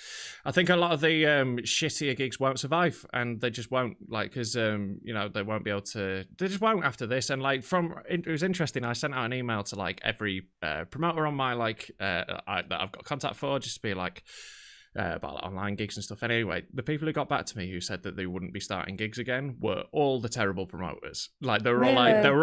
think a lot of the shittier gigs won't survive, and they just won't, like, because, you know, they won't be able to, they just won't after this. And like, it was interesting, I sent out an email to like every promoter on my, like, that I've got contact for, just to be like, about like, online gigs and stuff. And anyway, the people who got back to me who said that they wouldn't be starting gigs again were all the terrible promoters. Like, they were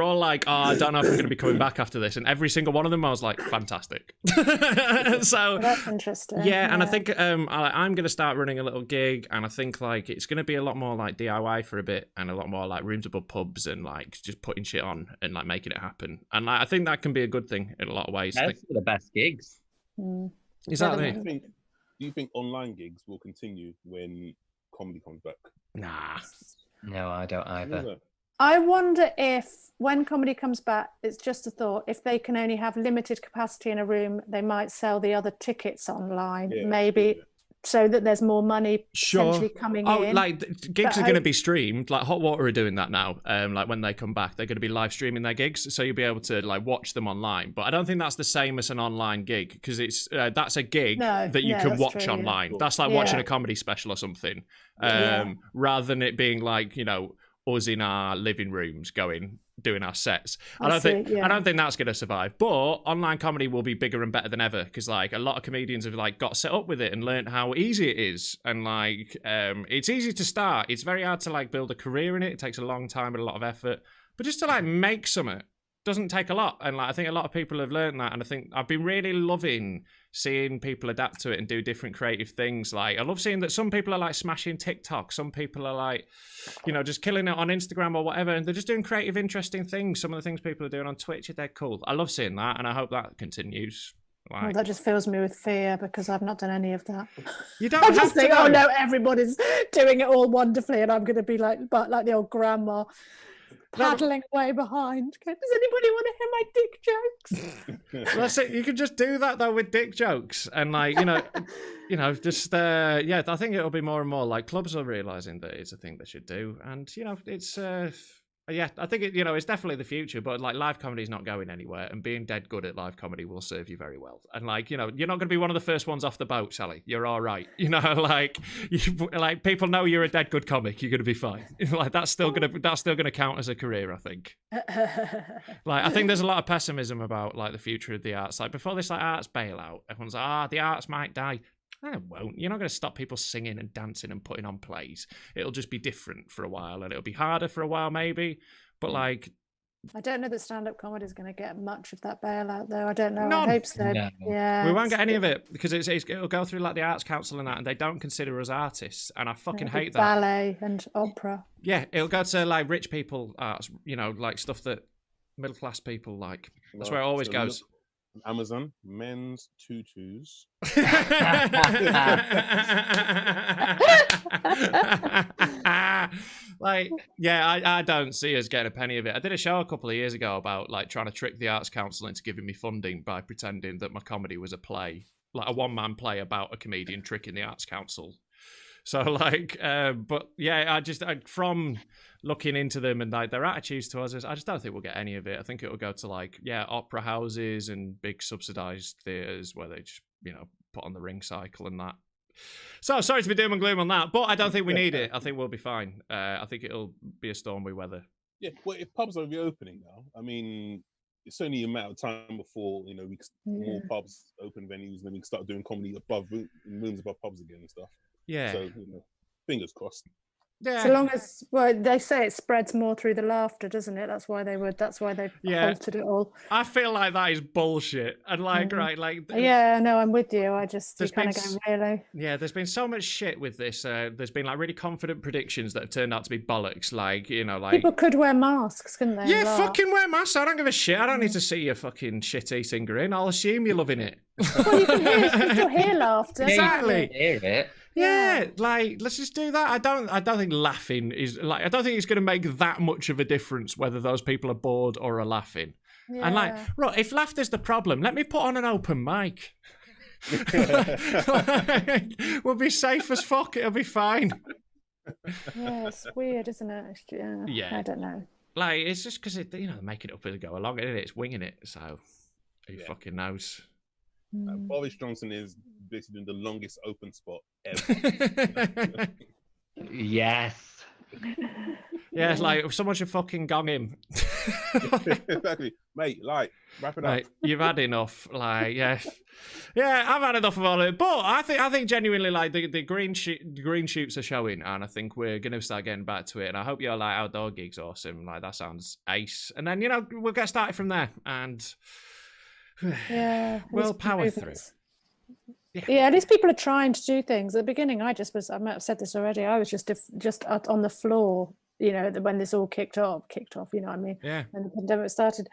all like, oh, I don't know if I'm going to be coming back after this. And every single one of them, I was like, fantastic. So that's interesting. yeah, and I think I'm going to start running a little gig, and I think like it's going to be a lot more like DIY for a bit, and a lot more like rooms above pubs, and like just putting shit on and like making it happen. And like, I think that can be a good thing in a lot of ways. That's the best gigs. Exactly. Do you think online gigs will continue when comedy comes back? Nah. No, I don't either. I wonder if, when comedy comes back, it's just a thought, if they can only have limited capacity in a room, they might sell the other tickets online, maybe, so that there's more money potentially coming in. Like, gigs are going to be streamed. Like, Hot Water are doing that now. Like, when they come back, they're going to be live streaming their gigs, so you'll be able to like watch them online. But I don't think that's the same as an online gig, because it's that's a gig that you can watch online. That's like watching a comedy special or something, rather than it being like, you know, us in our living rooms doing our sets. I don't think that's going to survive. But online comedy will be bigger and better than ever, because like a lot of comedians have like got set up with it and learned how easy it is. And like it's easy to start. It's very hard to like build a career in it. It takes a long time and a lot of effort. But just to like make something doesn't take a lot. And like I think a lot of people have learned that. And I think I've been really loving seeing people adapt to it and do different creative things. Like, I love seeing that some people are like smashing TikTok, some people are like, you know, just killing it on Instagram or whatever, and they're just doing creative, interesting things. Some of the things people are doing on Twitch are dead cool. I love seeing that, and I hope that continues. Like, well, that just fills me with fear, because I've not done any of that. You don't I just think, to, oh no, everybody's doing it all wonderfully, and I'm going to be like the old grandma, paddling away behind. Does anybody want to hear my dick jokes? That's it. You can just do that though with dick jokes, and like, you know, just yeah. I think it'll be more and more like clubs are realizing that it's a thing they should do, and you know, it's yeah. I think it, you know, it's definitely the future. But like, live comedy is not going anywhere, and being dead good at live comedy will serve you very well. And like, you know, you're not going to be one of the first ones off the boat, Sally. You're all right. You know, like like people know you're a dead good comic. You're going to be fine. Like that's still gonna count as a career, I think. Like, I think there's a lot of pessimism about like the future of the arts. Like before this like arts bailout, everyone's like, the arts might die. It won't. You're not going to stop people singing and dancing and putting on plays. It'll just be different for a while, and it'll be harder for a while maybe. But like, I don't know that stand-up comedy is going to get much of that bailout, though. I don't know. I hope so. No. Yeah, we won't get any of it, because it'll go through like the Arts Council and that, and they don't consider us artists, and I fucking hate that. Ballet and opera. Yeah, it'll go to like rich people arts, you know, like stuff that middle class people like. That's where it always goes. Amazon, men's tutus. Like, yeah, I don't see us getting a penny of it. I did a show a couple of years ago about like trying to trick the Arts Council into giving me funding by pretending that my comedy was a play, like a one-man play about a comedian tricking the Arts Council. So like, but yeah, from looking into them and like their attitudes to us, I just don't think we'll get any of it. I think it will go to like, opera houses and big subsidized theaters where they just, you know, put on the ring cycle and that. So sorry to be doom and gloom on that, but I don't think we need it. I think we'll be fine. I think it'll be a storm we weather. Yeah, well, if pubs are reopening now, I mean, it's only a matter of time before, you know, more pubs, open venues, and then we can start doing comedy in rooms above pubs again and stuff. Yeah. So, you know, fingers crossed. Yeah. So long as, well, they say it spreads more through the laughter, doesn't it? That's why they've halted it all. I feel like that is bullshit. And like, right, like... Yeah, no, I'm with you. You kind of go, really? Yeah, there's been so much shit with this. There's been like really confident predictions that have turned out to be bollocks. Like, you know, like... People could wear masks, couldn't they? Yeah, fucking wear masks. I don't give a shit. I don't need to see your fucking shit-eating grin. I'll assume you're loving it. Well, you can still hear laughter. Exactly. You can hear it. Yeah, like, let's just do that. I don't think laughing is like, I don't think it's going to make that much of a difference whether those people are bored or are laughing. And like, right, if laughter's the problem, let me put on an open mic. We'll be safe as fuck. It'll be fine. Yeah, it's weird, isn't it? Yeah. I don't know. Like, it's just because they make it up as they go along, isn't it? It's winging it, so who fucking knows? Boris Johnson is basically doing the longest open spot ever. Yes. Yeah, it's like someone should fucking gong him. Exactly, mate. Like, wrap it up. You've had enough. Like, yeah, I've had enough of all of it. But I think genuinely, like the green shoots are showing, and I think we're gonna start getting back to it. And I hope your like outdoor gigs awesome. Like that sounds ace. And then we'll get started from there, and we'll power through. Yeah, at least people are trying to do things. At the beginning, I might have said this already. I was just on the floor, when this all kicked off, you know what I mean? Yeah. When the pandemic started.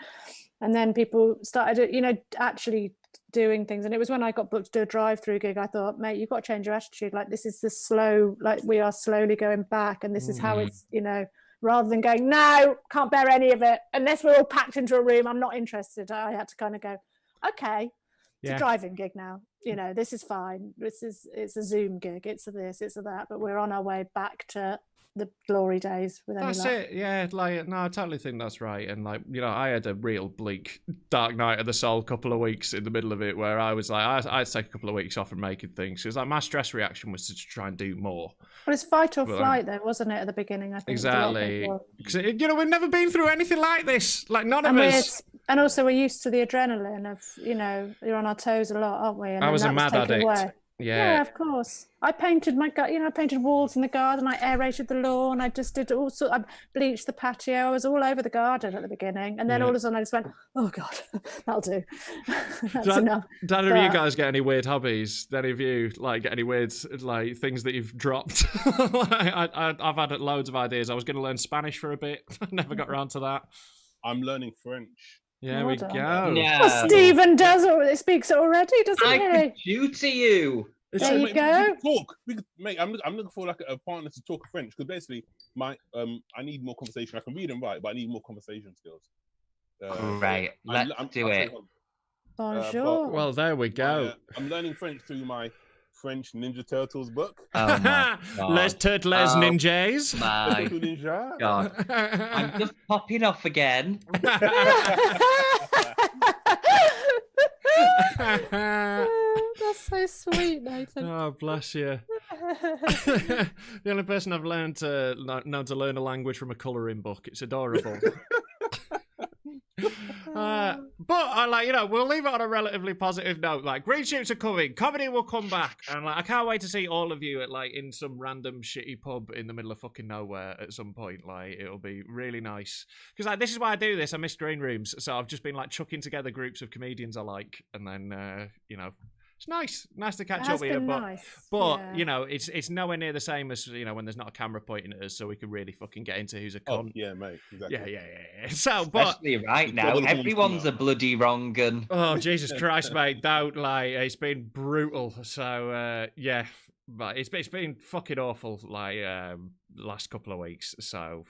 And then people started, actually doing things. And it was when I got booked to do a drive-through gig, I thought, mate, you've got to change your attitude. Like, this is the slow, like, we are slowly going back. And this is how it's, rather than going, no, can't bear any of it. Unless we're all packed into a room, I'm not interested. I had to kind of go, okay. It's a driving gig now. This is fine. It's a Zoom gig. It's a this, it's a that. But we're on our way back to the glory days. That's it. Yeah, like, no, I totally think that's right. And like, I had a real bleak, dark night of the soul couple of weeks in the middle of it where I was like, I'd take a couple of weeks off from making things. It was like my stress reaction was to try and do more. Well, it's fight or flight though, wasn't it, at the beginning? I think exactly. Because we've never been through anything like this. Like none of us. And also we're used to the adrenaline of, you're on our toes a lot, aren't we? And I was a mad addict. Away. Yeah, of course. I painted I painted walls in the garden. I aerated the lawn. I just did all sorts. I bleached the patio. I was all over the garden at the beginning, and then all of a sudden I just went, "Oh God, that'll do. That's enough." Did any of you guys get any weird hobbies? Did any of you get any weird things that you've dropped? I've had loads of ideas. I was going to learn Spanish for a bit. I never got around to that. I'm learning French. Yeah, we go. Yeah. Well, Stephen speaks it already, doesn't he? I could tutor you. There you go. Mate, I'm looking for a partner to talk French because basically I need more conversation. I can read and write, but I need more conversation skills. Great, let's do it. Bonjour. Well, there we go. I'm learning French through my French Ninja Turtles book. Oh Les Turtles Ninjas. My God. I'm just popping off again. That's so sweet, Nathan. Oh, bless you. The only person I've known to learn a language from a colouring book. It's adorable. But we'll leave it on a relatively positive note. Like, green shoots are coming, comedy will come back, and I can't wait to see all of you at in some random shitty pub in the middle of fucking nowhere at some point. It'll be really nice because this is why I do this. I miss green rooms, so I've just been chucking together groups of comedians I like, and then it's nice to catch up with you, but it's nowhere near the same as when there's not a camera pointing at us, so we can really fucking get into who's a cunt. Oh, yeah, mate, exactly. Yeah. So, especially right now, everyone's a bloody wrong gun. Oh Jesus Christ, mate! Don't lie. It's been brutal. So but it's been fucking awful. Last couple of weeks. So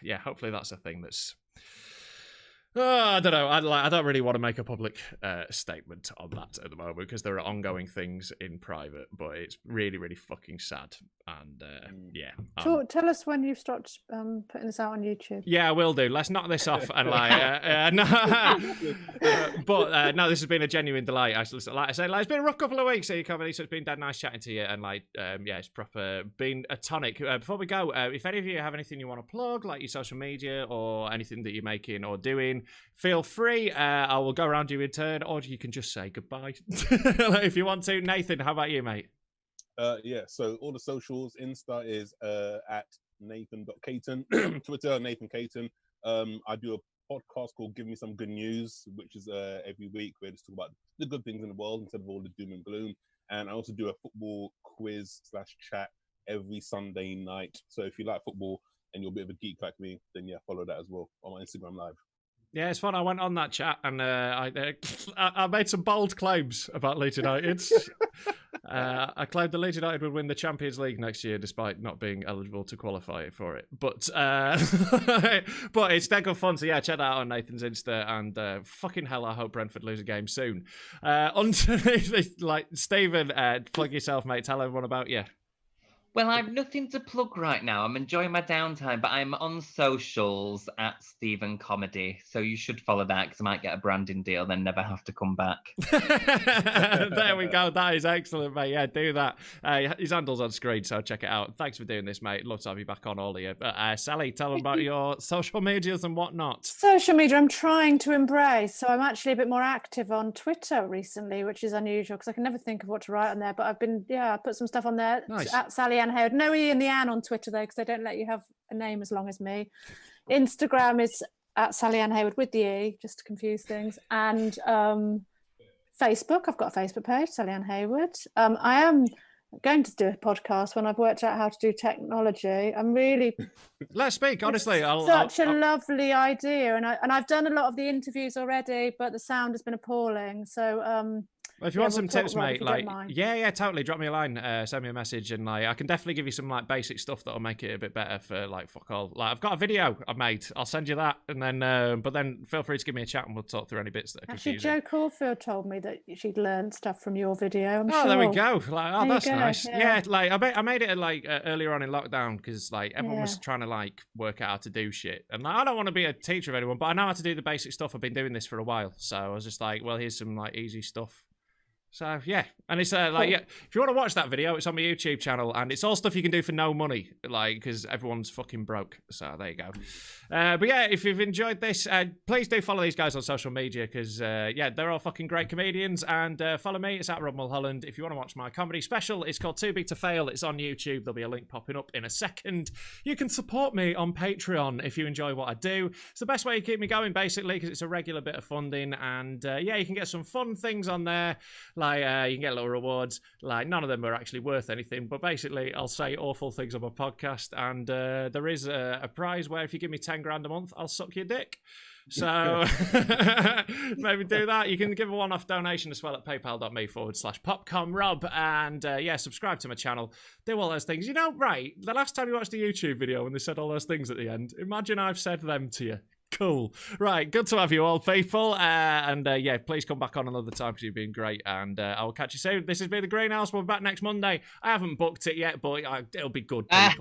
yeah, hopefully that's a thing that's. I don't know. I don't really want to make a public statement on that at the moment because there are ongoing things in private, but it's really, really fucking sad. And tell us when you've stopped putting this out on YouTube. Yeah, I will do. Let's knock this off and but no, this has been a genuine delight. Like I said, it's been a rough couple of weeks at your comedy, so it's been dead nice chatting to you. And it's proper been a tonic. Before we go, if any of you have anything you want to plug, like your social media or anything that you're making or doing, feel free. I will go around you in turn, or you can just say goodbye if you want to. Nathan, how about you, mate? So all the socials, Insta is at Nathan.Caton, Twitter Nathan Caton. I do a podcast called Give Me Some Good News, which is every week where I just talk about the good things in the world instead of all the doom and gloom. And I also do a football quiz/chat every Sunday night. So if you like football and you're a bit of a geek like me, then follow that as well on my Instagram Live. Yeah, it's fun. I went on that chat and I made some bold claims about Leeds United. I claimed the Leeds United would win the Champions League next year, despite not being eligible to qualify for it. But but it's dead good fun. So yeah, check that out on Nathan's Insta. And fucking hell, I hope Brentford lose a game soon. Like Stephen, plug yourself, mate. Tell everyone about you. Well, I have nothing to plug right now. I'm enjoying my downtime, but I'm on socials at Stephen Comedy. So you should follow that because I might get a branding deal, then never have to come back. There we go. That is excellent, mate. Yeah, do that. His handle's on screen, so check it out. Thanks for doing this, mate. Love to have you back on, all of you. But Sally, tell them about your social medias and whatnot. Social media, I'm trying to embrace. So I'm actually a bit more active on Twitter recently, which is unusual because I can never think of what to write on there. But I've been, I put some stuff on there. Nice. At Sally Ann Hayward. No E in the Ann on Twitter, though, because they don't let you have a name as long as me. Instagram is at Sally Ann Hayward with the E, just to confuse things. And Facebook, I've got a Facebook page, Sally Ann Hayward. I am going to do a podcast when I've worked out how to do technology. I'm really... Let's speak, honestly. Such a lovely idea. And I've done a lot of the interviews already, but the sound has been appalling. So... Well, if you want some tips, mate, like, yeah, totally. Drop me a line, send me a message, and like, I can definitely give you some like basic stuff that'll make it a bit better for like fuck all. Like, I've got a video I've made. I'll send you that, and then, but then feel free to give me a chat, and we'll talk through any bits that are Actually, confusing. Jo Caulfield told me that she'd learned stuff from your video. I'm sure. There we go. Like, oh, that's nice. Yeah, like I made it like earlier on in lockdown because like everyone was trying to like work out how to do shit, and like, I don't want to be a teacher of anyone, but I know how to do the basic stuff. I've been doing this for a while, so I was just like, well, here's some like easy stuff. So yeah, and it's like yeah, if you want to watch that video, it's on my YouTube channel, and it's all stuff you can do for no money, like because everyone's fucking broke. So there you go. But yeah, if you've enjoyed this, please do follow these guys on social media because yeah, they're all fucking great comedians. And follow me, it's at Rob Mulholland. If you want to watch my comedy special, it's called Too Big to Fail. It's on YouTube. There'll be a link popping up in a second. You can support me on Patreon if you enjoy what I do. It's the best way to keep me going, basically, because it's a regular bit of funding, and yeah, you can get some fun things on there. Like, you can get little rewards. Like, none of them are actually worth anything, but basically, I'll say awful things on my podcast, and there is a prize where if you give me 10 grand a month, I'll suck your dick. So maybe do that. You can give a one-off donation as well at paypal.me/popcomrob, and yeah, subscribe to my channel. Do all those things. You know, right? The last time you watched a YouTube video and they said all those things at the end, imagine I've said them to you. Cool. Right, good to have you all, people. And yeah, please come back on another time because you've been great. And I will catch you soon. This has been The Greenhouse. We'll be back next Monday. I haven't booked it yet, but it'll be good, people.